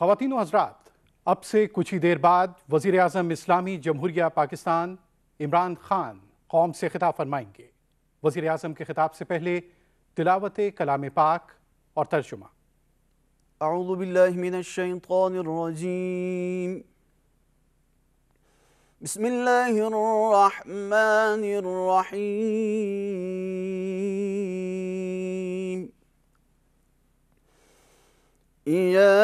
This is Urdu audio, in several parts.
خواتین و حضرات، اب سے کچھ ہی دیر بعد وزیر اعظم اسلامی جمہوریہ پاکستان عمران خان قوم سے خطاب فرمائیں گے۔ وزیر اعظم کے خطاب سے پہلے تلاوت کلام پاک اور ترجمہ۔ اعوذ باللہ من الشیطان الرجیم، بسم اللہ الرحمن الرحیم۔ یا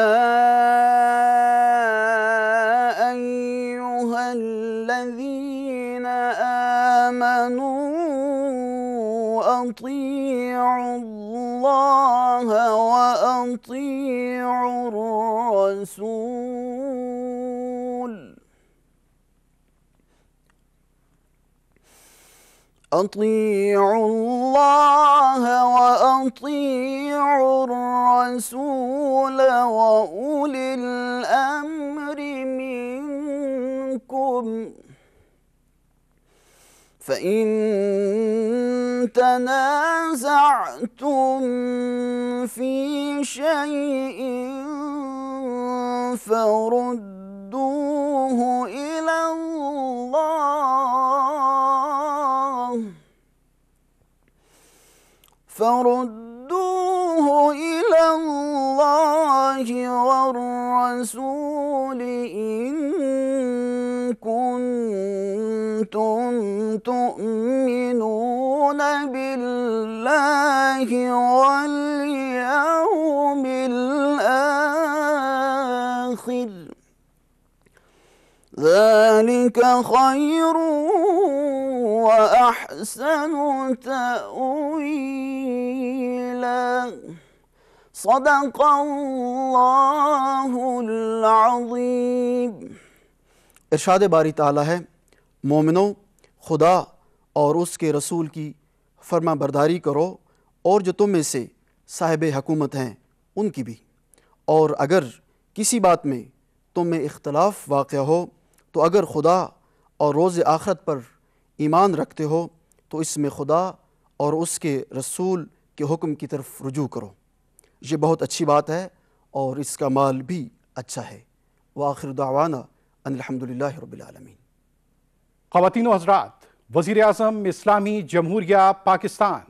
ایہا الذین آمنوا اطیعوا اللہ وأطیعوا الرسول أطيعوا الله وأطيعوا الرسول وأولي الأمر منكم فإن تنازعتم في شيء فردوه إلى الله والرسول إن كنتم تؤمنون بالله واليوم الآخر ذلك خير وأحسن تأويلا صدق اللہ العظیم۔ ارشاد باری تعالیٰ ہے، مومنوں، خدا اور اس کے رسول کی فرما برداری کرو، اور جو تم میں سے صاحب حکومت ہیں ان کی بھی، اور اگر کسی بات میں تم میں اختلاف واقع ہو تو اگر خدا اور روز آخرت پر ایمان رکھتے ہو تو اس میں خدا اور اس کے رسول کے حکم کی طرف رجوع کرو، یہ بہت اچھی بات ہے اور اس کا مال بھی اچھا ہے۔ وآخر دعوانا ان الحمدللہ رب العالمین۔ خواتین و حضرات، وزیر اعظم اسلامی جمہوریہ پاکستان۔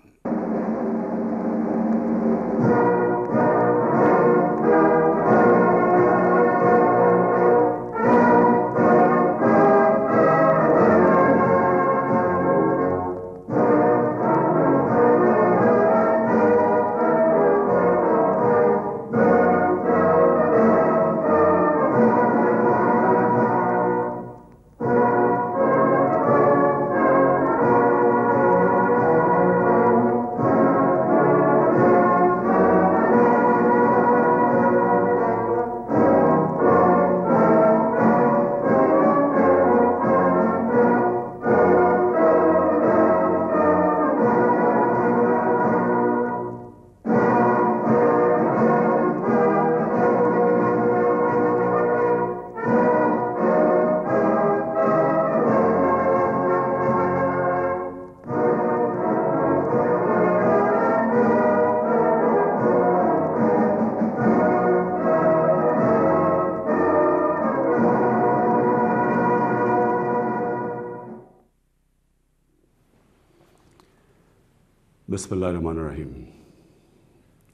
بسم اللہ الرحمن الرحیم۔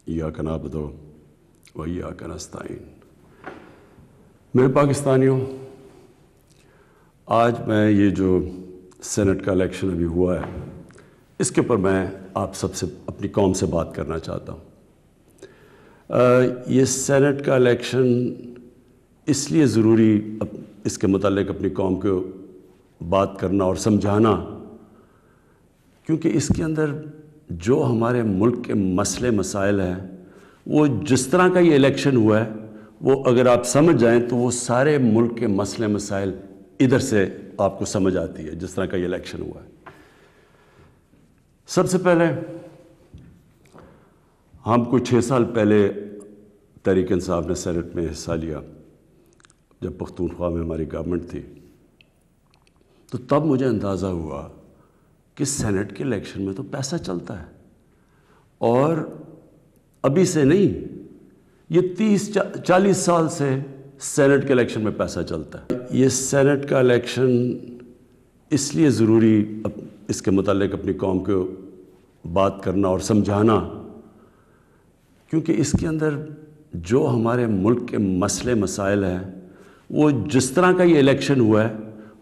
ایاک نعبد و ایاک نستعین۔ میرے پاکستانیوں، آج میں یہ جو سینٹ کا الیکشن ابھی ہوا ہے، اس کے اوپر میں آپ سب سے اپنی قوم سے بات کرنا چاہتا ہوں۔ یہ سینٹ کا الیکشن اس لیے ضروری اس کے متعلق اپنی قوم کو بات کرنا اور سمجھانا کیونکہ اس کے اندر جو ہمارے ملک کے مسئلے مسائل ہیں، وہ جس طرح کا یہ الیکشن ہوا ہے، وہ اگر آپ سمجھ جائیں تو وہ سارے ملک کے مسئلے مسائل ادھر سے آپ کو سمجھ آتی ہے جس طرح کا یہ الیکشن ہوا ہے۔ سب سے پہلے ہم کچھ 6 سال پہلے تحریک انصاف نے سینٹ میں حصہ لیا، جب پختونخوا میں ہماری گورنمنٹ تھی، تو تب مجھے اندازہ ہوا کہ سینٹ کے الیکشن میں تو پیسہ چلتا ہے، اور ابھی سے نہیں، یہ 30-40 سال سے سینٹ کے الیکشن میں پیسہ چلتا ہے. یہ سینٹ کا الیکشن اس لیے ضروری اس کے متعلق اپنی قوم کو بات کرنا اور سمجھانا کیونکہ اس کے اندر جو ہمارے ملک کے مسئلے مسائل ہیں وہ جس طرح کا یہ الیکشن ہوا ہے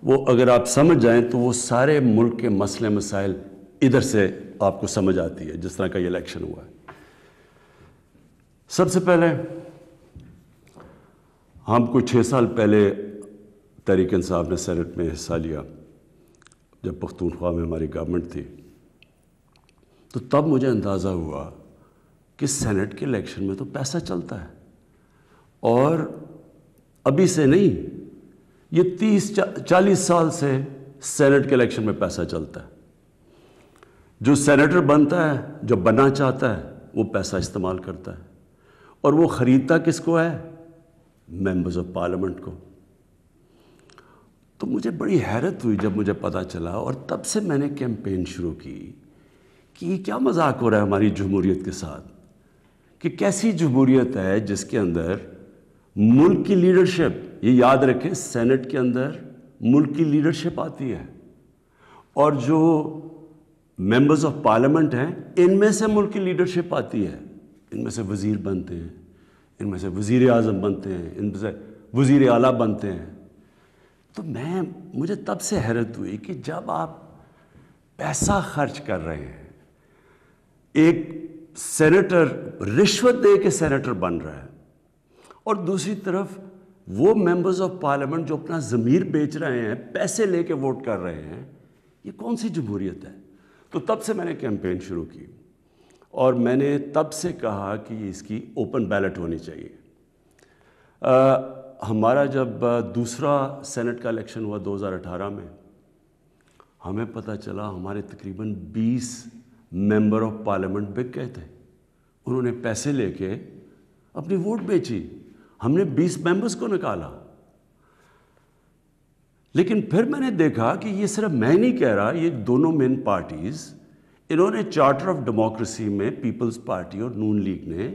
وہ اگر آپ سمجھ جائیں تو وہ سارے ملک کے مسئلے مسائل ادھر سے آپ کو سمجھ آتی ہے جس طرح کا یہ الیکشن ہوا ہے. سب سے پہلے ہم کوئی 6 سال پہلے تحریک انصاف نے سینٹ میں حصہ لیا جب پختونخوا میں ہماری گورنمنٹ تھی تو تب مجھے اندازہ ہوا کہ سینٹ کے الیکشن میں تو پیسہ چلتا ہے اور ابھی سے نہیں یہ 30-40 سال سے سینٹ کے الیکشن میں پیسہ چلتا ہے. جو سینیٹر بنتا ہے جو بننا چاہتا ہے وہ پیسہ استعمال کرتا ہے اور وہ خریدتا کس کو ہے؟ ممبرز آف پارلیمنٹ کو. تو مجھے بڑی حیرت ہوئی جب مجھے پتہ چلا اور تب سے میں نے کیمپین شروع کی کہ یہ کیا مذاق ہو رہا ہے ہماری جمہوریت کے ساتھ کہ کیسی جمہوریت ہے جس کے اندر ملک کی لیڈرشپ، یہ یاد رکھیں سینٹ کے اندر ملک کی لیڈرشپ آتی ہے اور جو ممبرز آف پارلیمنٹ ہیں ان میں سے ملک کی لیڈرشپ آتی ہے، ان میں سے وزیر بنتے ہیں، ان میں سے وزیر اعظم بنتے ہیں، ان میں سے وزیر اعلیٰ بنتے ہیں. تو مجھے تب سے حیرت ہوئی کہ جب آپ پیسہ خرچ کر رہے ہیں، ایک سینیٹر رشوت دے کے سینیٹر بن رہا ہے اور دوسری طرف وہ ممبرز آف پارلیمنٹ جو اپنا ضمیر بیچ رہے ہیں، پیسے لے کے ووٹ کر رہے ہیں، یہ کون سی جمہوریت ہے؟ تو تب سے میں نے کیمپین شروع کی اور میں نے تب سے کہا کہ اس کی اوپن بیلٹ ہونی چاہیے. ہمارا جب دوسرا سینٹ کا الیکشن ہوا 2018 میں ہمیں پتہ چلا ہمارے تقریباً 20 ممبر آف پارلیمنٹ بک گئے تھے. انہوں نے پیسے لے کے اپنی ووٹ بیچی. ہم نے 20 ممبرز کو نکالا. لیکن پھر میں نے دیکھا کہ یہ صرف میں نہیں کہہ رہا، یہ دونوں مین پارٹیز انہوں نے چارٹر آف ڈیموکریسی میں پیپلز پارٹی اور نون لیگ نے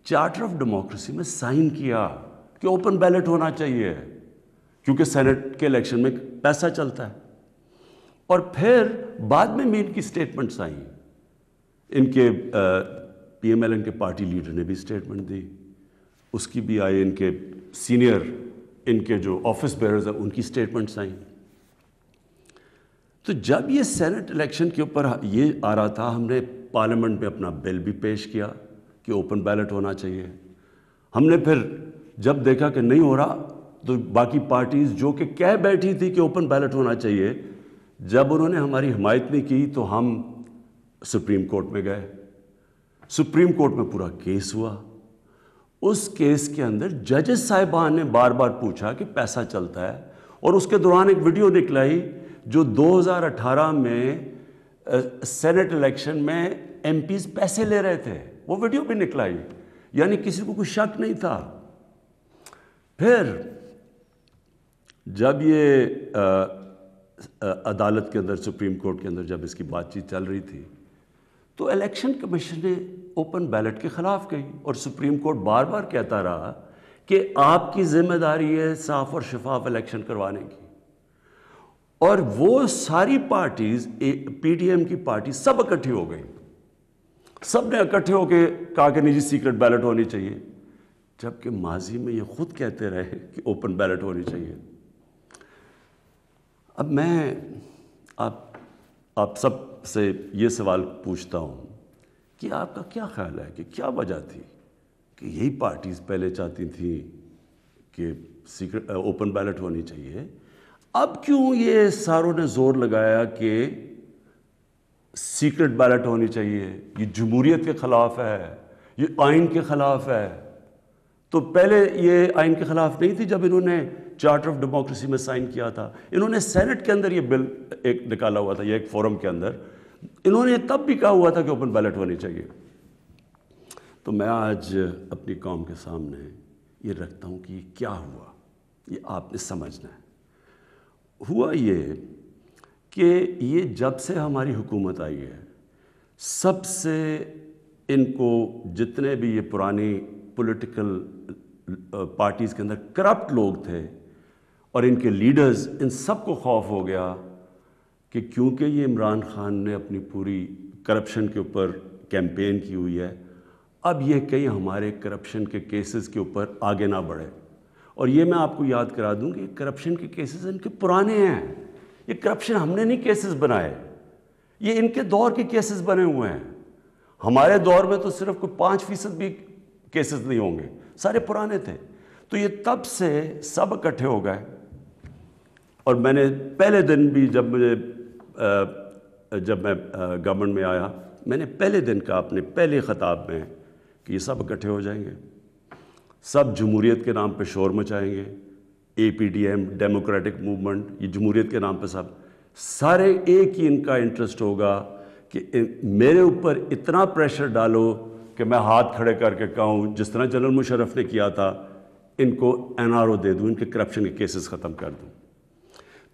چارٹر آف ڈیموکریسی میں سائن کیا کہ اوپن بیلٹ ہونا چاہیے کیونکہ سینٹ کے الیکشن میں پیسہ چلتا ہے. اور پھر بعد میں ان کی سٹیٹمنٹس آئیں، ان کے پی ایم ایل این کے پارٹی لیڈر نے بھی سٹیٹمنٹ دی، اس کی بھی آئی، ان کے سینئر ان کے جو آفس بیئرز ہیں ان کی سٹیٹمنٹس آئیں. تو جب یہ سینٹ الیکشن کے اوپر یہ آ رہا تھا ہم نے پارلیمنٹ میں اپنا بل بھی پیش کیا کہ اوپن بیلٹ ہونا چاہیے. ہم نے پھر جب دیکھا کہ نہیں ہو رہا تو باقی پارٹیز جو کہ کہہ بیٹھی تھی کہ اوپن بیلٹ ہونا چاہیے، جب انہوں نے ہماری حمایت نہیں کی تو ہم سپریم کورٹ میں گئے. سپریم کورٹ میں پورا کیس ہوا. اس کیس کے اندر ججز صاحبان نے بار بار پوچھا کہ پیسہ چلتا ہے اور اس کے دوران ایک ویڈیو نکلائی جو 2018 میں سینٹ الیکشن میں ایم پیز پیسے لے رہے تھے، وہ ویڈیو بھی نکلائی، یعنی کسی کو کوئی شک نہیں تھا. پھر جب یہ عدالت کے اندر سپریم کورٹ کے اندر جب اس کی بات چیت چل رہی تھی تو الیکشن کمیشن نے اوپن بیلٹ کے خلاف کہی اور سپریم کورٹ بار بار کہتا رہا کہ آپ کی ذمہ داری ہے صاف اور شفاف الیکشن کروانے کی. اور وہ ساری پارٹیز پی ٹی ایم کی پارٹی سب اکٹھی ہو گئی، سب نے اکٹھے ہو کے کہا کہ نہیں جی سیکرٹ بیلٹ ہونی چاہیے، جبکہ ماضی میں یہ خود کہتے رہے کہ اوپن بیلٹ ہونی چاہیے. اب میں آپ سب سے یہ سوال پوچھتا ہوں کہ آپ کا کیا خیال ہے کہ کیا وجہ تھی کہ یہی پارٹیز پہلے چاہتی تھیں کہ سیکرٹ اوپن بیلٹ ہونی چاہیے، اب کیوں یہ ساروں نے زور لگایا کہ سیکرٹ بیلٹ ہونی چاہیے؟ یہ جمہوریت کے خلاف ہے، یہ آئین کے خلاف ہے. تو پہلے یہ آئین کے خلاف نہیں تھی جب انہوں نے چارٹر آف ڈیموکریسی میں سائن کیا تھا. انہوں نے سینٹ کے اندر یہ بل ایک نکالا ہوا تھا، یہ ایک فورم کے اندر انہوں نے تب بھی کہا ہوا تھا کہ اوپن بیلٹ ہونی چاہیے. تو میں آج اپنی قوم کے سامنے یہ رکھتا ہوں کہ یہ کیا ہوا، یہ آپ نے سمجھنا ہے. ہوا یہ کہ یہ جب سے ہماری حکومت آئی ہے سب سے ان کو جتنے بھی یہ پرانی پولیٹیکل پارٹیز کے اندر کرپٹ لوگ تھے اور ان کے لیڈرز، ان سب کو خوف ہو گیا کہ کیونکہ یہ عمران خان نے اپنی پوری کرپشن کے اوپر کیمپین کی ہوئی ہے، اب یہ کہیں ہمارے کرپشن کے کیسز کے اوپر آگے نہ بڑھے۔ اور یہ میں آپ کو یاد کرا دوں کہ کرپشن کے کیسز ان کے پرانے ہیں، یہ کرپشن ہم نے نہیں کیسز بنائے، یہ ان کے دور کے کیسز بنے ہوئے ہیں۔ ہمارے دور میں تو صرف کوئی 5% بھی کیسز نہیں ہوں گے، سارے پرانے تھے۔ تو یہ تب سے سب اکٹھے ہو گئے، اور میں نے پہلے دن بھی جب میں گورنمنٹ میں آیا، میں نے پہلے دن کہا اپنے پہلے خطاب میں کہ یہ سب اکٹھے ہو جائیں گے، سب جمہوریت کے نام پہ شور مچائیں گے، APDM ڈیموکریٹک موومنٹ، یہ جمہوریت کے نام پہ سارے ایک ہی ان کا انٹرسٹ ہوگا کہ میرے اوپر اتنا پریشر ڈالو کہ میں ہاتھ کھڑے کر کے کہوں جس طرح جنرل مشرف نے کیا تھا، ان کو NRO دے دوں، ان کے کرپشن کے کیسز ختم کر دوں۔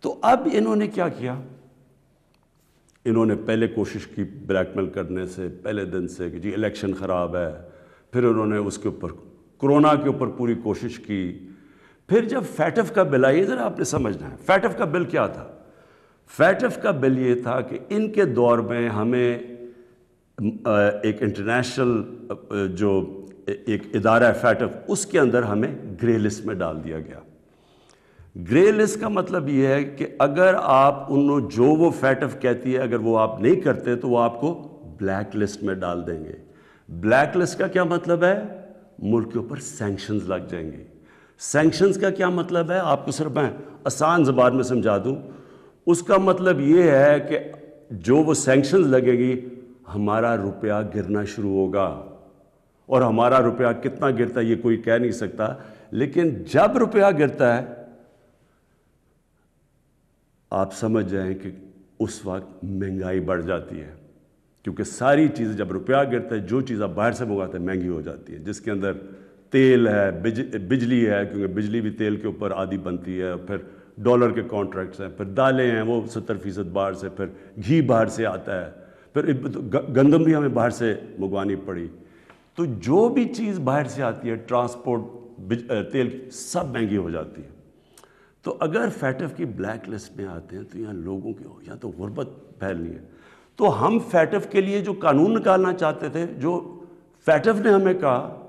تو اب انہوں نے کیا کیا؟ انہوں نے پہلے کوشش کی بلیک میل کرنے سے پہلے دن سے کہ جی الیکشن خراب ہے، پھر انہوں نے اس کے اوپر کرونا کے اوپر پوری کوشش کی۔ پھر جب فیٹف کا بل آئی، ذرا آپ نے سمجھنا ہے فیٹف کا بل کیا تھا۔ فیٹف کا بل یہ تھا کہ ان کے دور میں ہمیں ایک انٹرنیشنل جو ایک ادارہ ہے فیٹف، اس کے اندر ہمیں گرے لسٹ میں ڈال دیا گیا۔ گرے لسٹ کا مطلب یہ ہے کہ اگر آپ جو وہ فیٹف کہتی ہے اگر وہ آپ نہیں کرتے تو وہ آپ کو بلیک لسٹ میں ڈال دیں گے۔ بلیک لسٹ کا کیا مطلب ہے؟ ملک کے اوپر سینکشنز لگ جائیں گے۔ سینکشنز کا کیا مطلب ہے؟ آپ کو صرف میں آسان زبان میں سمجھا دوں، اس کا مطلب یہ ہے کہ جو وہ سینکشنز لگے گی ہمارا روپیہ گرنا شروع ہوگا، اور ہمارا روپیہ کتنا گرتا ہے یہ کوئی کہہ نہیں سکتا، لیکن جب روپیہ گرتا ہے آپ سمجھ جائیں کہ اس وقت مہنگائی بڑھ جاتی ہے، کیونکہ ساری چیزیں جب روپیہ گرتا ہے جو چیز آپ باہر سے منگاتے ہیں مہنگی ہو جاتی ہے، جس کے اندر تیل ہے، بجلی ہے، کیونکہ بجلی بھی تیل کے اوپر آدھی بنتی ہے، پھر ڈالر کے کانٹریکٹس ہیں، پھر دالیں ہیں وہ 70% باہر سے، پھر گھی باہر سے آتا ہے، پھر گندم بھی ہمیں باہر سے منگوانی پڑی۔ تو جو بھی چیز باہر سے آتی ہے، ٹرانسپورٹ، تیل، سب مہنگی ہو جاتی ہے۔ تو اگر فیٹف کی بلیک لسٹ میں آتے ہیں تو یہاں لوگوں کی یا تو غربت پھیلنی ہے۔ تو ہم فیٹف کے لیے جو قانون نکالنا چاہتے تھے، جو فیٹف نے ہمیں کہا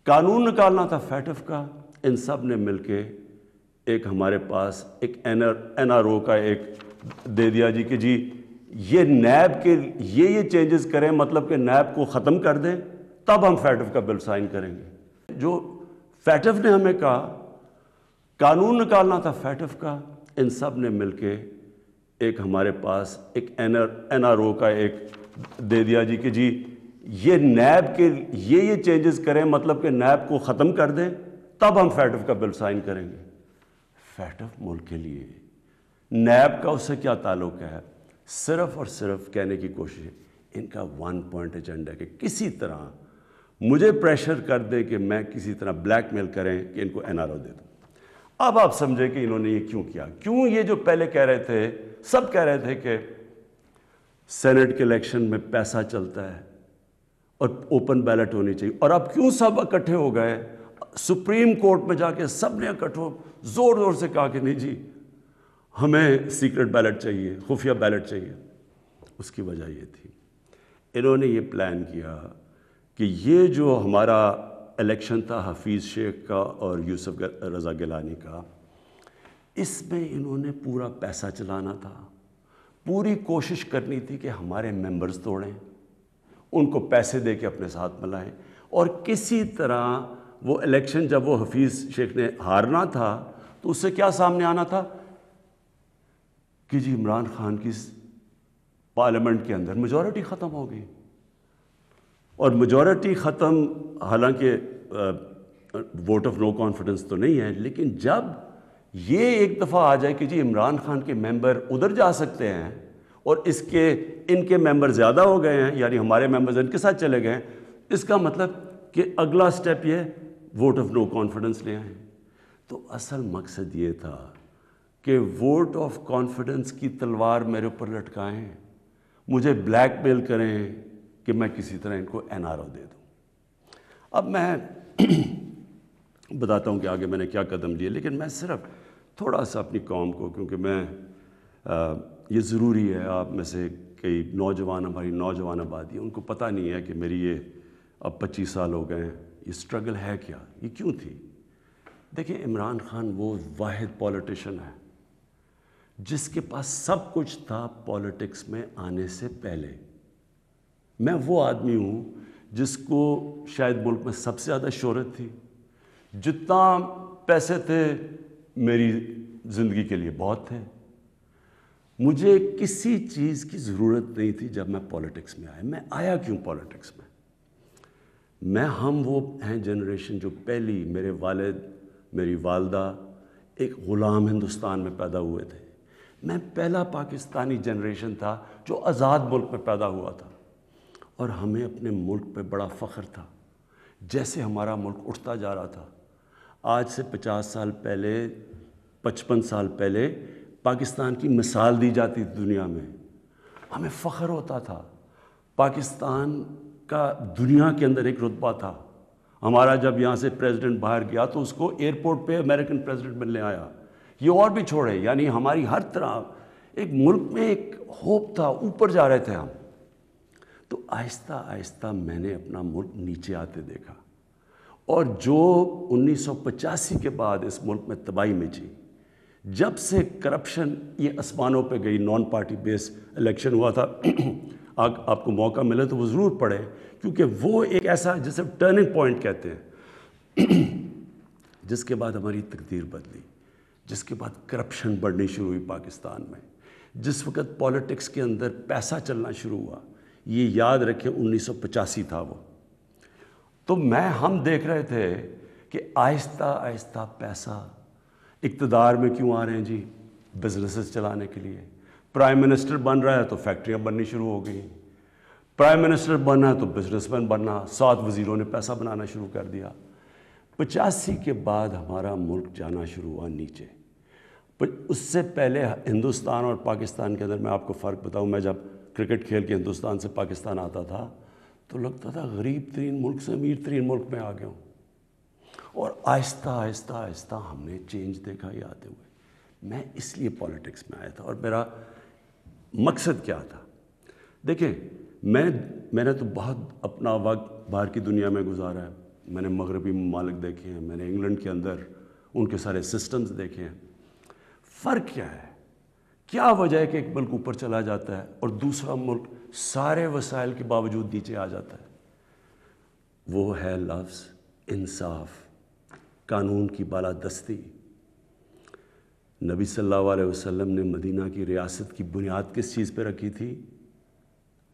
قانون نکالنا تھا فیٹف کا، ان سب نے مل کے ایک ہمارے پاس ایک NRO کا ایک دے دیا جی کہ جی یہ نیب کے یہ چینجز کریں، مطلب کہ نیب کو ختم کر دیں، تب ہم فیٹف کا بل سائن کریں گے۔ جو فیٹف نے ہمیں کہا قانون نکالنا تھا فیٹف کا، ان سب نے مل کے ایک ہمارے پاس ایک NRO کا ایک دے دیا جی کہ جی یہ نیب کے یہ چینجز کریں، مطلب کہ نیب کو ختم کر دیں، تب ہم فیٹف کا بل سائن کریں گے۔ فیٹف ملک کے لیے، نیب کا اس سے کیا تعلق ہے؟ صرف اور صرف کہنے کی کوشش ہے، ان کا 1 پوائنٹ ایجنڈا ہے کہ کسی طرح مجھے پریشر کر دیں کہ میں کسی طرح بلیک میل کریں کہ ان کو NRO دے دوں۔ اب آپ سمجھیں کہ انہوں نے یہ کیوں کیا؟ کیوں یہ جو پہلے کہہ رہے تھے، سب کہہ رہے تھے کہ سینٹ کے الیکشن میں پیسہ چلتا ہے اور اوپن بیلٹ ہونی چاہیے، اور اب کیوں سب اکٹھے ہو گئے؟ سپریم کورٹ میں جا کے سب نے اکٹھے زور زور سے کہا کہ نہیں جی ہمیں سیکرٹ بیلٹ چاہیے، خفیہ بیلٹ چاہیے۔ اس کی وجہ یہ تھی انہوں نے یہ پلان کیا کہ یہ جو ہمارا الیکشن تھا حفیظ شیخ کا اور یوسف رضا گیلانی کا، اس میں انہوں نے پورا پیسہ چلانا تھا، پوری کوشش کرنی تھی کہ ہمارے ممبرز توڑیں، ان کو پیسے دے کے اپنے ساتھ ملائیں، اور کسی طرح وہ الیکشن جب وہ حفیظ شیخ نے ہارنا تھا تو اس سے کیا سامنے آنا تھا کہ جی عمران خان کی پارلیمنٹ کے اندر میجورٹی ختم ہو گئی، اور میجورٹی ختم حالانکہ ووٹ آف نو کانفیڈنس تو نہیں ہے، لیکن جب یہ ایک دفعہ آ جائے کہ جی عمران خان کے ممبر ادھر جا سکتے ہیں اور ان کے ممبر زیادہ ہو گئے ہیں، یعنی ہمارے ممبرز ان کے ساتھ چلے گئے ہیں، اس کا مطلب کہ اگلا سٹیپ یہ ووٹ آف نو کانفیڈنس لے آئیں۔ تو اصل مقصد یہ تھا کہ ووٹ آف کانفیڈنس کی تلوار میرے اوپر لٹکائیں، مجھے بلیک میل کریں کہ میں کسی طرح ان کو NRO دے دوں۔ اب میں بتاتا ہوں کہ آگے میں نے کیا قدم لیے، لیکن میں صرف تھوڑا سا اپنی قوم کو، کیونکہ میں یہ ضروری ہے، آپ میں سے کئی نوجوان، ہماری نوجوان آبادی ہے، ان کو پتہ نہیں ہے کہ میری یہ اب 25 سال ہو گئے ہیں، یہ سٹرگل ہے کیا، یہ کیوں تھی۔ دیکھیں، عمران خان وہ واحد پولیٹیشین ہے جس کے پاس سب کچھ تھا پولیٹکس میں آنے سے پہلے۔ میں وہ آدمی ہوں جس کو شاید ملک میں سب سے زیادہ شہرت تھی، جتنا پیسے تھے میری زندگی کے لیے بہت تھے، مجھے کسی چیز کی ضرورت نہیں تھی جب میں پولیٹکس میں آیا۔ میں آیا کیوں پولیٹکس میں؟ ہم وہ ہیں جنریشن جو پہلی، میرے والد، میری والدہ ایک غلام ہندوستان میں پیدا ہوئے تھے۔ میں پہلا پاکستانی جنریشن تھا جو آزاد ملک میں پیدا ہوا تھا، اور ہمیں اپنے ملک پہ بڑا فخر تھا۔ جیسے ہمارا ملک اٹھتا جا رہا تھا، آج سے 50 سال پہلے، 55 سال پہلے پاکستان کی مثال دی جاتی تھی دنیا میں، ہمیں فخر ہوتا تھا۔ پاکستان کا دنیا کے اندر ایک رتبہ تھا۔ ہمارا جب یہاں سے پریزیڈنٹ باہر گیا تو اس کو ایئرپورٹ پہ امریکن پریزیڈنٹ ملنے آیا۔ یہ اور بھی چھوڑے، یعنی ہماری ہر طرح ایک ملک میں ایک ہوپ تھا، اوپر جا رہے تھے ہم۔ تو آہستہ آہستہ میں نے اپنا ملک نیچے آتے دیکھا، اور جو 1985 کے بعد اس ملک میں تباہی مچی، جب سے کرپشن یہ آسمانوں پہ گئی، نان پارٹی بیس الیکشن ہوا تھا، آپ کو موقع ملے تو وہ ضرور پڑھیں، کیونکہ وہ ایک ایسا جسے ٹرننگ پوائنٹ کہتے ہیں، جس کے بعد ہماری تقدیر بدلی، جس کے بعد کرپشن بڑھنی شروع ہوئی پاکستان میں، جس وقت پولیٹکس کے اندر پیسہ چلنا شروع ہوا۔ یہ یاد رکھیں 1985 تھا وہ۔ تو ہم دیکھ رہے تھے کہ آہستہ آہستہ پیسہ اقتدار میں کیوں آ رہے ہیں جی؟ بزنسز چلانے کے لیے۔ پرائم منسٹر بن رہا ہے تو فیکٹریاں بننی شروع ہو گئی، پرائم منسٹر بننا ہے تو بزنس مین بننا، 7 وزیروں نے پیسہ بنانا شروع کر دیا۔ 85 کے بعد ہمارا ملک جانا شروع ہوا نیچے۔ اس سے پہلے ہندوستان اور پاکستان کے اندر میں آپ کو فرق بتاؤں، میں جب کرکٹ کھیل کے ہندوستان سے پاکستان آتا تھا تو لگتا تھا غریب ترین ملک سے امیر ترین ملک میں آ گیا ہوں، اور آہستہ آہستہ آہستہ ہم نے چینج دیکھا یہ آتے ہوئے۔ میں اس لیے پولیٹکس میں آیا تھا، اور میرا مقصد کیا تھا؟ دیکھیں، میں نے تو بہت اپنا وقت باہر کی دنیا میں گزارا ہے، میں نے مغربی ممالک دیکھے ہیں، میں نے انگلینڈ کے اندر ان کے سارے سسٹمز دیکھے ہیں۔ فرق کیا ہے؟ کیا وجہ ہے کہ ایک ملک اوپر چلا جاتا ہے اور دوسرا ملک سارے وسائل کے باوجود نیچے آ جاتا ہے؟ وہ ہے لفظ انصاف، قانون کی بالادستی۔ نبی صلی اللہ علیہ وسلم نے مدینہ کی ریاست کی بنیاد کس چیز پہ رکھی تھی؟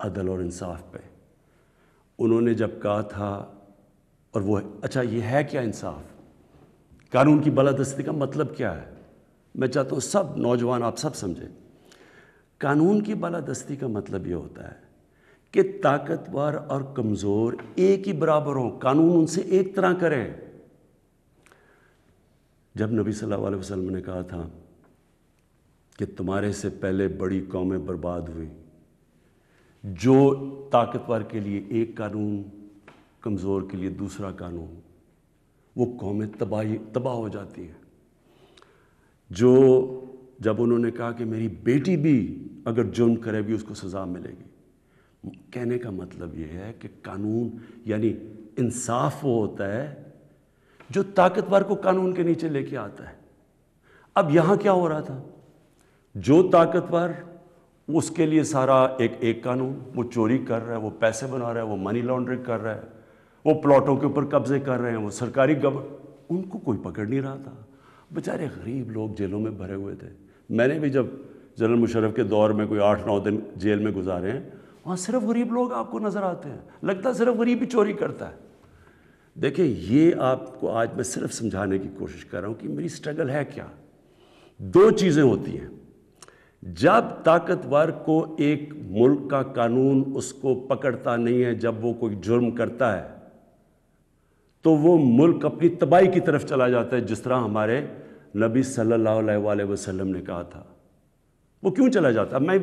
عدل اور انصاف پہ۔ انہوں نے جب کہا تھا، اور وہ اچھا یہ ہے کیا انصاف؟ قانون کی بالادستی کا مطلب کیا ہے؟ میں چاہتا ہوں سب نوجوان آپ سب سمجھیں۔ قانون کی بالادستی کا مطلب یہ ہوتا ہے کہ طاقتور اور کمزور ایک ہی برابر ہوں، قانون ان سے ایک طرح کرے۔ جب نبی صلی اللہ علیہ وسلم نے کہا تھا کہ تمہارے سے پہلے بڑی قومیں برباد ہوئی، جو طاقتور کے لیے ایک قانون، کمزور کے لیے دوسرا قانون، وہ قومیں تباہ ہو جاتی ہیں۔ جب انہوں نے کہا کہ میری بیٹی بھی اگر جرم کرے بھی اس کو سزا ملے گی، کہنے کا مطلب یہ ہے کہ قانون یعنی انصاف وہ ہوتا ہے جو طاقتور کو قانون کے نیچے لے کے آتا ہے۔ اب یہاں کیا ہو رہا تھا؟ جو طاقتور، اس کے لیے سارا ایک قانون، وہ چوری کر رہا ہے، وہ پیسے بنا رہا ہے، وہ منی لانڈرنگ کر رہا ہے، وہ پلاٹوں کے اوپر قبضے کر رہے ہیں، وہ سرکاری ان کو کوئی پکڑ نہیں رہا تھا۔ بیچارے غریب لوگ جیلوں میں بھرے ہوئے تھے۔ میں نے بھی جب جنرل مشرف کے دور میں کوئی 8-9 دن جیل میں گزارے ہیں، وہاں صرف غریب لوگ آپ کو نظر آتے ہیں، لگتا ہے صرف غریب ہی چوری کرتا ہے۔ دیکھیں، یہ آپ کو آج میں صرف سمجھانے کی کوشش کر رہا ہوں کہ میری سٹرگل ہے کیا۔ 2 چیزیں ہوتی ہیں، جب طاقتور کو ایک ملک کا قانون اس کو پکڑتا نہیں ہے، جب وہ کوئی جرم کرتا ہے تو وہ ملک اپنی تباہی کی طرف چلا جاتا ہے، جس طرح ہمارے نبی صلی اللہ علیہ وسلم نے کہا تھا۔ وہ کیوں چلا جاتا ہے؟ میں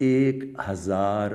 1000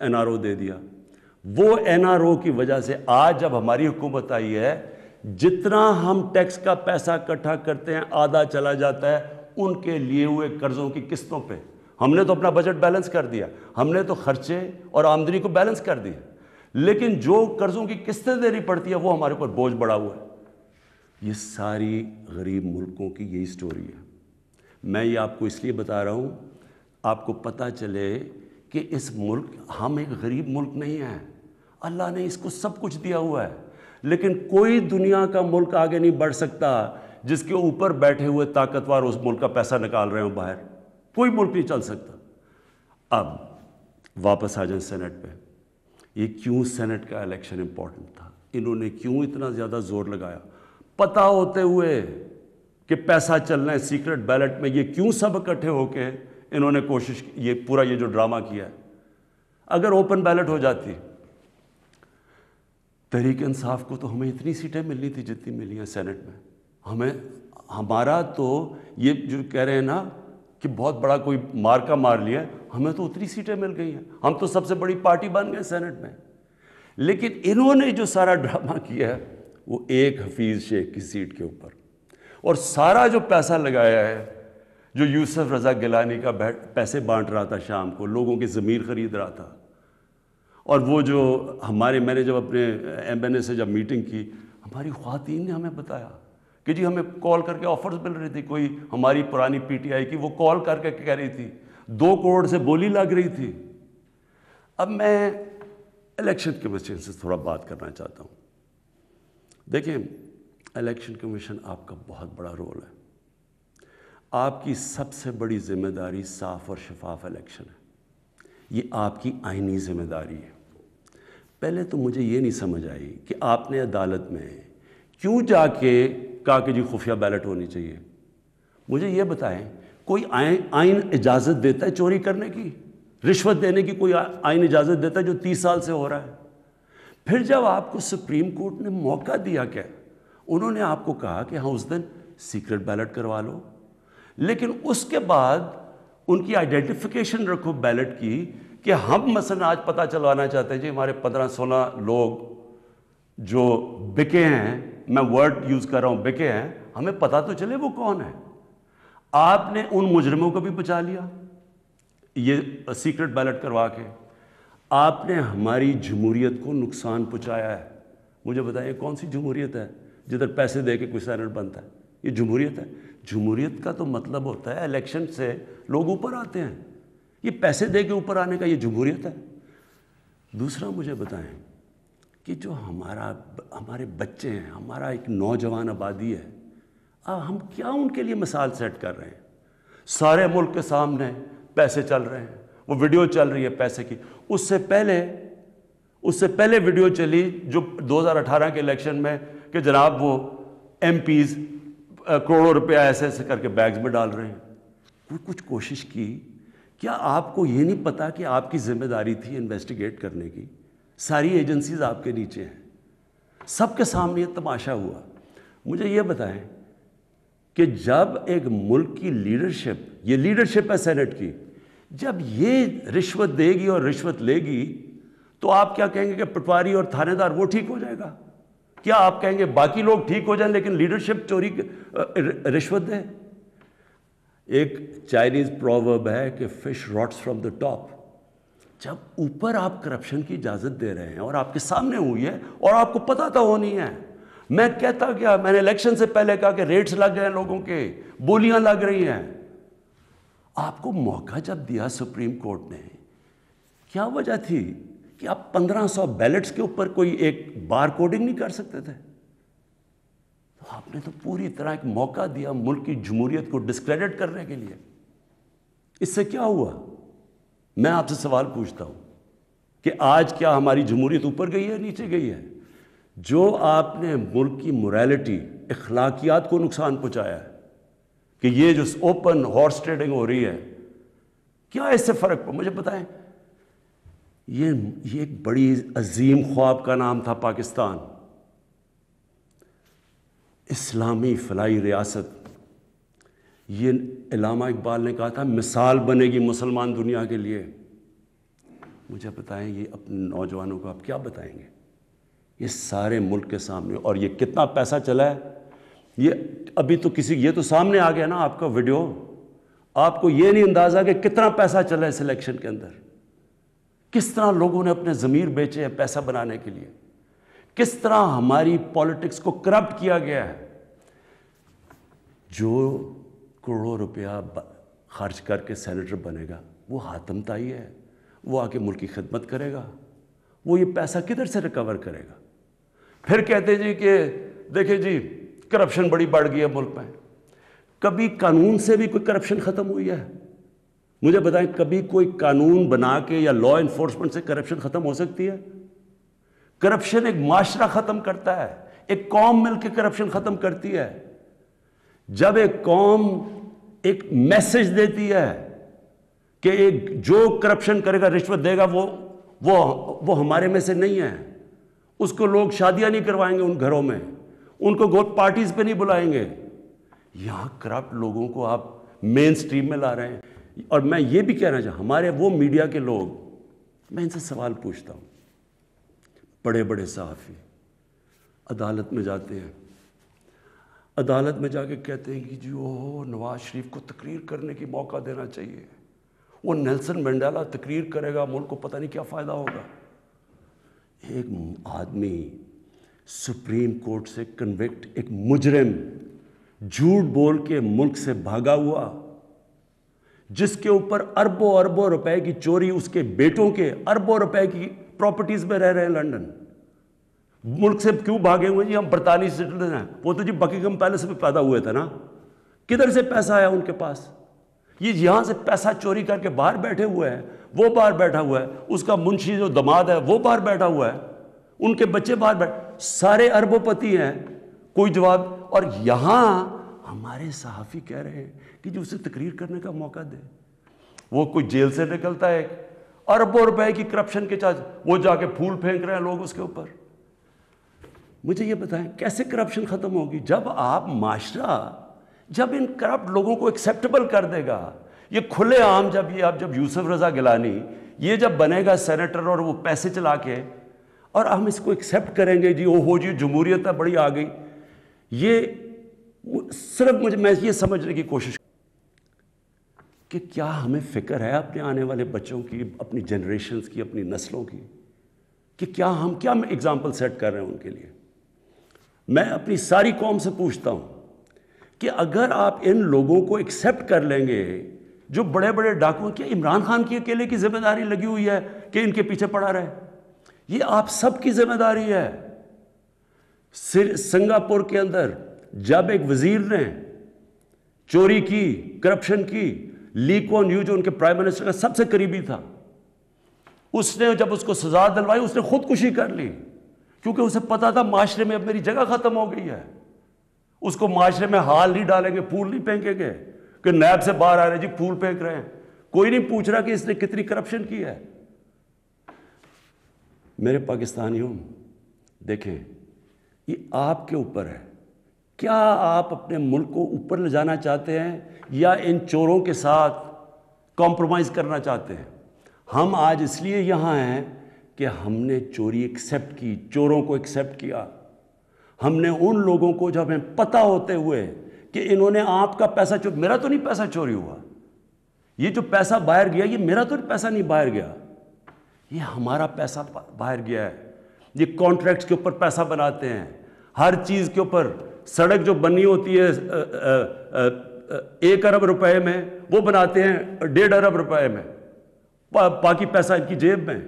NRO دے دیا. وہ NRO کی وجہ سے آج جب ہماری حکومت آئی ہے, جتنا ہم ٹیکس کا پیسہ اکٹھا کرتے ہیں آدھا چلا جاتا ہے ان کے لیے ہوئے قرضوں کی قسطوں پہ. ہم نے تو اپنا بجٹ بیلنس کر دیا, ہم نے تو خرچے اور آمدنی کو بیلنس کر دیا, لیکن جو قرضوں کی قسطیں دینی پڑتی ہے وہ ہمارے اوپر بوجھ بڑھا ہوا ہے. یہ ساری غریب ملکوں کی یہی سٹوری ہے. میں یہ آپ کو اس لیے بتا رہا ہوں, آپ کو پتہ چلے کہ اس ملک, ہم ایک غریب ملک نہیں ہیں, اللہ نے اس کو سب کچھ دیا ہوا ہے, لیکن کوئی دنیا کا ملک آگے نہیں بڑھ سکتا جس کے اوپر بیٹھے ہوئے طاقتور اس ملک کا پیسہ نکال رہے ہوں باہر. کوئی ملک نہیں چل سکتا. اب واپس آ جائیں سینٹ پہ. یہ کیوں سینٹ کا الیکشن امپورٹنٹ تھا, انہوں نے کیوں اتنا زیادہ زور لگایا, پتہ ہوتے ہوئے کہ پیسہ چلنا ہے سیکرٹ بیلٹ میں, یہ کیوں سب اکٹھے ہو کے انہوں نے کوشش کی, یہ پورا یہ جو ڈرامہ کیا ہے. اگر اوپن بیلٹ ہو جاتی تحریک انصاف کو تو ہمیں اتنی سیٹیں ملنی تھی جتنی ملی ہیں سینٹ میں. ہمارا تو یہ جو کہہ رہے ہیں نا کہ بہت بڑا کوئی مارکا مار لیا, ہمیں تو اتنی سیٹیں مل گئی ہیں, ہم تو سب سے بڑی پارٹی بن گئے سینٹ میں. لیکن انہوں نے جو سارا ڈرامہ کیا ہے وہ ایک حفیظ شیخ کی سیٹ کے اوپر, اور سارا جو پیسہ لگایا ہے, جو یوسف رضا گیلانی کا پیسے بانٹ رہا تھا شام کو, لوگوں کی ضمیر خرید رہا تھا, اور وہ جو میں نے جب اپنے MNA سے جب میٹنگ کی, ہماری خواتین نے ہمیں بتایا کہ جی ہمیں کال کر کے آفرز مل رہی تھی. کوئی ہماری پرانی PTI کی وہ کال کر کے کہہ رہی تھی 2 کروڑ سے بولی لگ رہی تھی. اب میں الیکشن کمیشن سے تھوڑا بات کرنا چاہتا ہوں. دیکھیں, الیکشن کمیشن آپ کا بہت بڑا رول ہے. آپ کی سب سے بڑی ذمہ داری صاف اور شفاف الیکشن ہے. یہ آپ کی آئینی ذمہ داری ہے. پہلے تو مجھے یہ نہیں سمجھ آئی کہ آپ نے عدالت میں کیوں جا کے کہا کہ جی خفیہ بیلٹ ہونی چاہیے. مجھے یہ بتائیں, کوئی آئین اجازت دیتا ہے چوری کرنے کی, رشوت دینے کی کوئی آئین اجازت دیتا ہے جو 30 سال سے ہو رہا ہے؟ پھر جب آپ کو سپریم کورٹ نے موقع دیا, کہ انہوں نے آپ کو کہا کہ ہاں اس دن سیکرٹ بیلٹ کروا لو, لیکن اس کے بعد ان کی آئیڈینٹیفیکیشن رکھو بیلٹ کی, کہ ہم مثلا آج پتہ چلوانا چاہتے ہیں جی ہمارے 15-16 لوگ جو بکے ہیں, میں ورڈ یوز کر رہا ہوں بکے ہیں, ہمیں پتہ تو چلے وہ کون ہے. آپ نے ان مجرموں کو بھی بچا لیا یہ سیکرٹ بیلٹ کروا کے. آپ نے ہماری جمہوریت کو نقصان پہنچایا ہے. مجھے بتائیں کون سی جمہوریت ہے جدھر پیسے دے کے کوئی سینٹ بنتا ہے؟ یہ جمہوریت ہے؟ جمہوریت کا تو مطلب ہوتا ہے الیکشن سے لوگ اوپر آتے ہیں. یہ پیسے دے کے اوپر آنے کا یہ جمہوریت ہے؟ دوسرا مجھے بتائیں کہ جو ہمارے بچے ہیں, ہمارا ایک نوجوان آبادی ہے, ہم کیا ان کے لیے مثال سیٹ کر رہے ہیں؟ سارے ملک کے سامنے پیسے چل رہے ہیں, وہ ویڈیو چل رہی ہے پیسے کی. اس سے پہلے ویڈیو چلی جو 2018 کے الیکشن میں کہ جناب وہ MPs کروڑوں روپیہ ایسے ایسے کر کے بیگز میں ڈال رہے ہیں. کوئی کچھ کوشش کی؟ کیا آپ کو یہ نہیں پتا کہ آپ کی ذمہ داری تھی انویسٹیگیٹ کرنے کی؟ ساری ایجنسیز آپ کے نیچے ہیں, سب کے سامنے یہ تماشا ہوا. مجھے یہ بتائیں کہ جب ایک ملک کی لیڈرشپ, یہ لیڈرشپ ہے سینٹ کی, جب یہ رشوت دے گی اور رشوت لے گی تو آپ کیا کہیں گے کہ پٹواری اور تھانے دار وہ ٹھیک ہو جائے گا؟ کیا آپ کہیں گے باقی لوگ ٹھیک ہو جائیں لیکن لیڈرشپ چوری رشوت دے؟ ایک چائنیز پروورب ہے کہ fish rots from the top. جب اوپر آپ کرپشن کی اجازت دے رہے ہیں اور آپ کے سامنے ہوئی ہے اور آپ کو پتہ تو ہونی ہے. میں کہتا کیا, میں نے الیکشن سے پہلے کہا کہ ریٹس لگ گئے ہیں لوگوں کے, بولیاں لگ رہی ہیں. آپ کو موقع جب دیا سپریم کورٹ نے, کیا وجہ تھی کہ آپ 1500 بیلٹس کے اوپر کوئی ایک بار کوڈنگ نہیں کر سکتے تھے؟ آپ نے تو پوری طرح ایک موقع دیا ملک کی جمہوریت کو ڈسکریڈٹ کرنے کے لیے. اس سے کیا ہوا؟ میں آپ سے سوال پوچھتا ہوں کہ آج کیا ہماری جمہوریت اوپر گئی ہے نیچے گئی ہے؟ جو آپ نے ملک کی موریلٹی, اخلاقیات کو نقصان پہنچایا ہے کہ یہ جو اوپن ہارس ٹریڈنگ ہو رہی ہے, کیا اس سے فرق پڑا؟ مجھے بتائیں. یہ ایک بڑی عظیم خواب کا نام تھا پاکستان, اسلامی فلاحی ریاست. یہ علامہ اقبال نے کہا تھا مثال بنے گی مسلمان دنیا کے لیے. مجھے بتائیں یہ اپنے نوجوانوں کو آپ کیا بتائیں گے؟ یہ سارے ملک کے سامنے، اور یہ کتنا پیسہ چلا ہے، یہ ابھی تو یہ تو سامنے آ گیا نا آپ کا ویڈیو، آپ کو یہ نہیں اندازہ کہ کتنا پیسہ چلا ہے اس الیکشن کے اندر، کس طرح لوگوں نے اپنے ضمیر بیچے ہیں پیسہ بنانے کے لیے، کس طرح ہماری پالیٹکس کو کرپٹ کیا گیا ہے۔ جو کروڑوں روپیہ خرچ کر کے سینیٹر بنے گا وہ حاتم طائی ہے، وہ آ کے ملک کی خدمت کرے گا، وہ یہ پیسہ کدھر سے ریکور کرے گا؟ پھر کہتے جی کہ دیکھیں جی کرپشن بڑی بڑھ گئی ہے ملک میں۔ کبھی قانون سے بھی کوئی کرپشن ختم ہوئی ہے؟ مجھے بتائیں کبھی کوئی قانون بنا کے یا لا انفورسمنٹ سے کرپشن ختم ہو سکتی ہے؟ کرپشن ایک معاشرہ ختم کرتا ہے، ایک قوم مل کے کرپشن ختم کرتی ہے۔ جب ایک قوم ایک میسج دیتی ہے کہ جو کرپشن کرے گا، رشوت دے گا، وہ ہمارے میں سے نہیں ہے، اس کو لوگ شادیاں نہیں کروائیں گے ان گھروں میں، ان کو گوٹ پارٹیز پہ نہیں بلائیں گے۔ یہاں کرپٹ لوگوں کو آپ مین سٹریم میں لا رہے ہیں۔ اور میں یہ بھی کہنا چاہتا ہوں، ہمارے وہ میڈیا کے لوگ، میں ان سے سوال پوچھتا ہوں، بڑے بڑے صحافی عدالت میں جاتے ہیں، عدالت میں جا کے کہتے ہیں کہ جی نواز شریف کو تقریر کرنے کی موقع دینا چاہیے، وہ نیلسن منڈیلا تقریر کرے گا، ملک کو پتہ نہیں کیا فائدہ ہوگا۔ ایک آدمی سپریم کورٹ سے کنوکٹ، ایک مجرم جھوٹ بول کے ملک سے بھاگا ہوا، جس کے اوپر اربوں اربوں روپے کی چوری، اس کے بیٹوں کے اربوں روپے کی پراپرٹیز میں رہ رہے ہیں لنڈن، ملک سے کیوں بھاگے ہوئے؟ جی ہم برطانوی سٹیزن ہیں، وہ تو جی بکنگھم پیلس میں پیدا ہوئے تھے نا، کدھر سے پیسہ آیا ان کے پاس؟ یہ یہاں سے پیسہ چوری کر کے باہر بیٹھے ہوئے ہیں، وہ باہر بیٹھا ہوا ہے، اس کا منشی جو دماد ہے وہ باہر بیٹھا ہوا ہے، ان کے بچے باہر بیٹھے، سارے اربوں پتی ہیں، کوئی جواب۔ اور یہاں ہمارے صحافی کہہ رہے ہیں کہ جو اسے تقریر کرنے کا موقع دے، وہ کوئی جیل سے نکلتا ہے اربوں روپے کی کرپشن کے چارج، وہ جا کے پھول پھینک رہے ہیں لوگ اس کے اوپر۔ مجھے یہ بتائیں کیسے کرپشن ختم ہوگی؟ جب آپ معاشرہ جب ان کرپٹ لوگوں کو ایکسیپٹیبل کر دے گا، یہ کھلے عام، جب یوسف رضا گیلانی یہ جب بنے گا سینیٹر اور وہ پیسے چلا کے، اور ہم اس کو ایکسیپٹ کریں گے جی جی جمہوریت ہے بڑی آ گئی، یہ صرف میں یہ سمجھنے کی کوشش کہ کیا ہمیں فکر ہے اپنے آنے والے بچوں کی، اپنی جنریشنز کی، اپنی نسلوں کی، کہ کیا ہم ایگزامپل سیٹ کر رہے ہیں ان کے لیے؟ میں اپنی ساری قوم سے پوچھتا ہوں کہ اگر آپ ان لوگوں کو ایکسیپٹ کر لیں گے جو بڑے بڑے ڈاکو، کیا عمران خان کی اکیلے کی ذمہ داری لگی ہوئی ہے کہ ان کے پیچھے پڑا رہے؟ یہ آپ سب کی ذمہ داری ہے۔ سنگاپور کے اندر جب ایک وزیر نے چوری کی، کرپشن کی، لی کوان یو جو ان کے پرائم منسٹر کا سب سے قریبی تھا، اس نے جب اس کو سزا دلوائی اس نے خودکشی کر لی، کیونکہ اسے پتا تھا معاشرے میں اب میری جگہ ختم ہو گئی ہے، اس کو معاشرے میں ہال نہیں ڈالیں گے، پھول نہیں پھینکیں گے کہ نیب سے باہر آ رہے جی پھول پھینک رہے ہیں، کوئی نہیں پوچھ رہا کہ اس نے کتنی کرپشن کی ہے۔ میرے پاکستانیوں، دیکھیں یہ آپ کے اوپر ہے، کیا آپ اپنے ملک کو اوپر لے جانا چاہتے ہیں یا ان چوروں کے ساتھ کمپرومائز کرنا چاہتے ہیں؟ ہم آج اس لیے یہاں ہیں کہ ہم نے چوری ایکسیپٹ کی، چوروں کو ایکسیپٹ کیا، ہم نے ان لوگوں کو جو ہمیں پتہ ہوتے ہوئے کہ انہوں نے آپ کا پیسہ میرا تو نہیں پیسہ چوری ہوا، یہ جو پیسہ باہر گیا یہ میرا تو پیسہ نہیں باہر گیا، یہ ہمارا پیسہ باہر گیا ہے، یہ کانٹریکٹس کے اوپر پیسہ بناتے ہیں، ہر چیز کے اوپر، سڑک جو بنی ہوتی ہے 1 ارب روپے میں وہ بناتے ہیں 1.5 ارب روپے میں، باقی پیسہ ان کی جیب میں،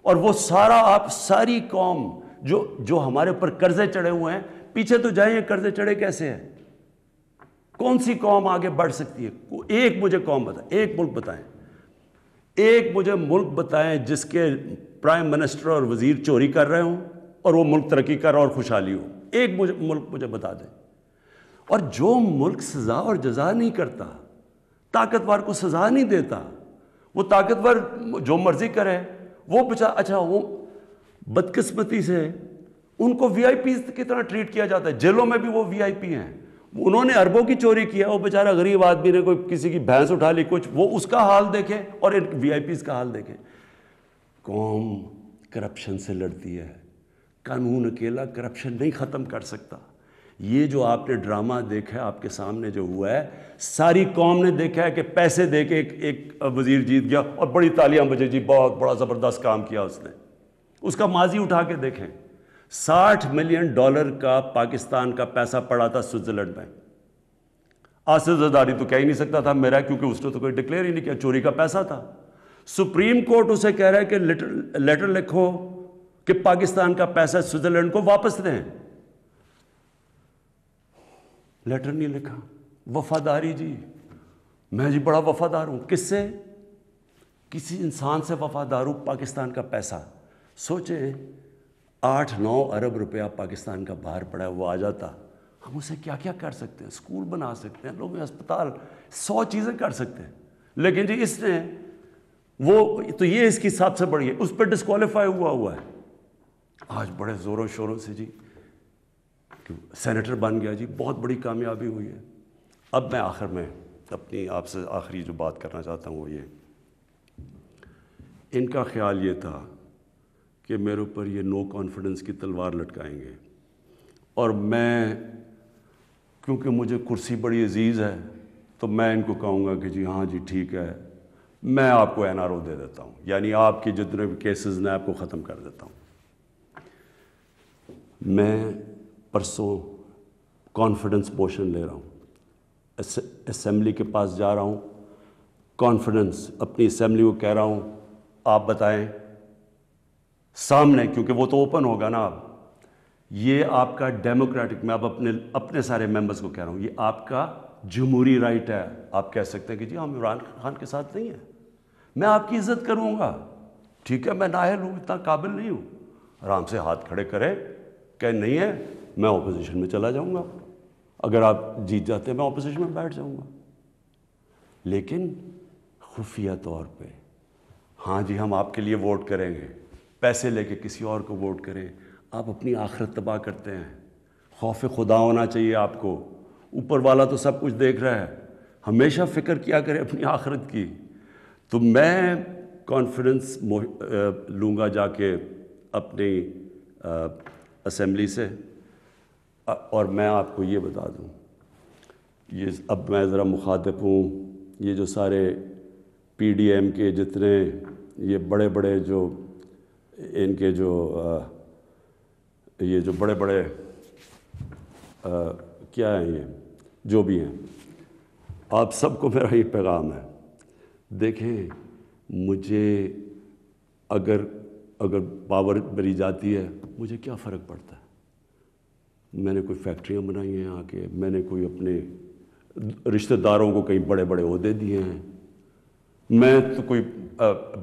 اور وہ سارا آپ ساری قوم جو ہمارے اوپر قرضے چڑھے ہوئے ہیں، پیچھے تو جائیں، قرضے چڑھے کیسے ہیں؟ کون سی قوم آگے بڑھ سکتی ہے؟ ایک مجھے قوم بتائیں، ایک ملک بتائیں، ایک مجھے ملک بتائیں جس کے پرائم منسٹر اور وزیر چوری کر رہے ہوں اور وہ ملک ترقی کر رہا اور خوشحالی ہو، ایک ملک مجھے بتا دیں۔ اور جو ملک سزا اور جزا نہیں کرتا، طاقتور کو سزا نہیں دیتا، وہ طاقتور جو مرضی کرے، وہ اچھا وہ بدقسمتی سے ان کو وی آئی پیز کی طرح ٹریٹ کیا جاتا ہے، جیلوں میں بھی وہ وی آئی پی ہیں، انہوں نے اربوں کی چوری کیا، وہ بیچارہ غریب آدمی نے کوئی کسی کی بھینس اٹھا لی کچھ، وہ اس کا حال دیکھیں اور ان وی آئی پیز کا حال دیکھیں۔ قوم کرپشن سے لڑتی ہے، قانون اکیلا کرپشن نہیں ختم کر سکتا۔ یہ جو آپ نے ڈرامہ دیکھا ہے آپ کے سامنے جو ہوا ہے، ساری قوم نے دیکھا ہے کہ پیسے دے کے ایک وزیر جیت گیا اور بڑی تالیاں بجے، جی بہت بڑا زبردست کام کیا اس نے۔ اس کا ماضی اٹھا کے دیکھیں، $60 ملین کا پاکستان کا پیسہ پڑا تھا سوئٹزرلینڈ میں۔ آصف زرداری تو کہہ ہی نہیں سکتا تھا میرا، کیونکہ اس نے تو کوئی ڈکلیئر ہی نہیں کیا، چوری کا پیسہ تھا۔ سپریم کورٹ اسے کہہ رہا ہے کہ لیٹر لکھو کہ پاکستان کا پیسہ سوئٹزرلینڈ کو واپس دیں۔ لیٹر نہیں لکھا۔ وفاداری جی، میں جی بڑا وفادار ہوں۔ کس سے؟ کسی انسان سے وفادار ہوں۔ پاکستان کا پیسہ، سوچیں 8-9 ارب روپیہ پاکستان کا باہر پڑا ہے، وہ آ جاتا، ہم اسے کیا کیا کر سکتے ہیں؟ اسکول بنا سکتے ہیں، لوگ اسپتال، 100 چیزیں کر سکتے ہیں۔ لیکن جی اس نے وہ تو یہ اس کی سب سے بڑی ہے، اس پہ ڈسکوالیفائی ہوا ہے۔ آج بڑے زوروں شوروں سے جی سینیٹر بن گیا، جی بہت بڑی کامیابی ہوئی ہے۔ اب میں آخر میں اپنی آپ سے آخری جو بات کرنا چاہتا ہوں وہ یہ، ان کا خیال یہ تھا کہ میرے اوپر یہ نو کانفیڈنس کی تلوار لٹکائیں گے، اور میں کیونکہ مجھے کرسی بڑی عزیز ہے تو میں ان کو کہوں گا کہ جی ہاں جی ٹھیک ہے، میں آپ کو NRO دے دیتا ہوں، یعنی آپ کی جتنے بھی کیسز نے آپ کو ختم کر دیتا ہوں۔ میں پرسوں کانفیڈنس موشن لے رہا ہوں، اسمبلی کے پاس جا رہا ہوں، کانفیڈنس اپنی اسمبلی کو کہہ رہا ہوں آپ بتائیں سامنے، کیونکہ وہ تو اوپن ہوگا نا۔ اب یہ آپ کا ڈیموکریٹک، میں اب اپنے سارے ممبرز کو کہہ رہا ہوں، یہ آپ کا جمہوری رائٹ ہے۔ آپ کہہ سکتے ہیں کہ جی ہم عمران خان کے ساتھ نہیں ہیں، میں آپ کی عزت کروں گا، ٹھیک ہے، میں نااہل ہوں، اتنا قابل نہیں ہوں، آرام سے ہاتھ کھڑے کریں کہ نہیں ہے، میں اپوزیشن میں چلا جاؤں گا، اگر آپ جیت جاتے ہیں میں اپوزیشن میں بیٹھ جاؤں گا۔ لیکن خفیہ طور پہ ہاں جی ہم آپ کے لیے ووٹ کریں گے، پیسے لے کے کسی اور کو ووٹ کریں، آپ اپنی آخرت تباہ کرتے ہیں۔ خوف خدا ہونا چاہیے آپ کو، اوپر والا تو سب کچھ دیکھ رہا ہے، ہمیشہ فکر کیا کرے اپنی آخرت کی۔ تو میں کانفیڈنس لوں گا جا کے اپنی اسمبلی سے، اور میں آپ کو یہ بتا دوں، یہ اب میں ذرا مخاطب ہوں، یہ جو سارے PDM کے جتنے یہ بڑے بڑے جو ان کے جو یہ جو بڑے بڑے کیا ہیں، یہ جو بھی ہیں، آپ سب کو میرا یہ پیغام ہے، دیکھیں مجھے اگر پاور میری جاتی ہے مجھے کیا فرق پڑتا ہے؟ میں نے کوئی فیکٹریاں بنائی ہیں آ کے، میں نے کوئی اپنے رشتہ داروں کو کئی بڑے بڑے عہدے دیے ہیں، میں تو کوئی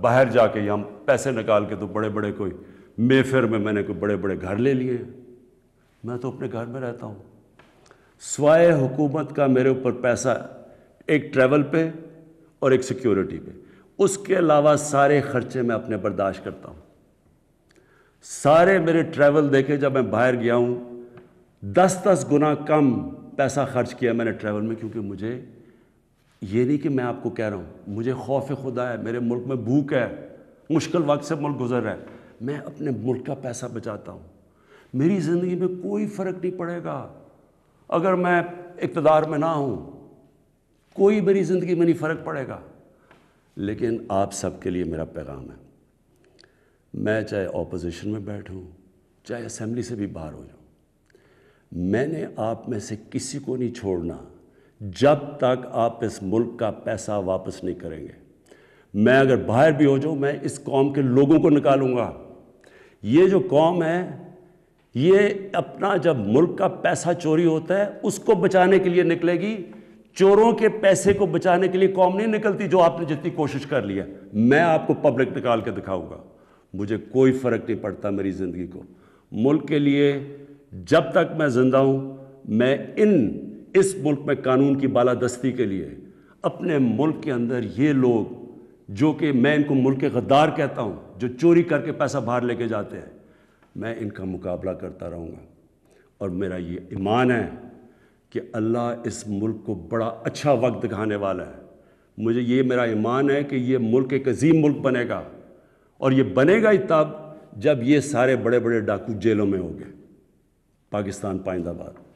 باہر جا کے یہاں پیسے نکال کے تو بڑے بڑے کوئی میفر میں نے کوئی بڑے بڑے گھر لے لیے ہیں، میں تو اپنے گھر میں رہتا ہوں، سوائے حکومت کا میرے اوپر پیسہ ایک ٹریول پہ اور ایک سیکیورٹی پہ، اس کے علاوہ سارے خرچے میں اپنے برداشت کرتا ہوں۔ سارے میرے ٹریول دیکھے، جب میں باہر گیا ہوں 10 گنا کم پیسہ خرچ کیا میں نے ٹریول میں، کیونکہ مجھے یہ نہیں کہ میں آپ کو کہہ رہا ہوں، مجھے خوف خدا ہے، میرے ملک میں بھوک ہے، مشکل وقت سے ملک گزر رہا ہے، میں اپنے ملک کا پیسہ بچاتا ہوں۔ میری زندگی میں کوئی فرق نہیں پڑے گا اگر میں اقتدار میں نہ ہوں، کوئی میری زندگی میں نہیں فرق پڑے گا۔ لیکن آپ سب کے لیے میرا پیغام ہے، میں چاہے اپوزیشن میں بیٹھوں چاہے اسمبلی سے بھی باہر ہو جاؤں، میں نے آپ میں سے کسی کو نہیں چھوڑنا جب تک آپ اس ملک کا پیسہ واپس نہیں کریں گے۔ میں اگر باہر بھی ہو جاؤں، میں اس قوم کے لوگوں کو نکالوں گا۔ یہ جو قوم ہے یہ اپنا جب ملک کا پیسہ چوری ہوتا ہے اس کو بچانے کے لیے نکلے گی، چوروں کے پیسے کو بچانے کے لیے قوم نہیں نکلتی، جو آپ نے جتنی کوشش کر لی ہے۔ میں آپ کو پبلک نکال کے دکھاؤں گا، مجھے کوئی فرق نہیں پڑتا میری زندگی کو، ملک کے لیے جب تک میں زندہ ہوں، میں اس ملک میں قانون کی بالادستی کے لیے اپنے ملک کے اندر یہ لوگ جو کہ میں ان کو ملک کے غدار کہتا ہوں، جو چوری کر کے پیسہ باہر لے کے جاتے ہیں، میں ان کا مقابلہ کرتا رہوں گا۔ اور میرا یہ ایمان ہے کہ اللہ اس ملک کو بڑا اچھا وقت دکھانے والا ہے، مجھے یہ میرا ایمان ہے کہ یہ ملک ایک عظیم ملک بنے گا، اور یہ بنے گا ہی تب جب یہ سارے بڑے بڑے ڈاکو جیلوں میں ہوں گے۔ پاکستان پائندہ باد۔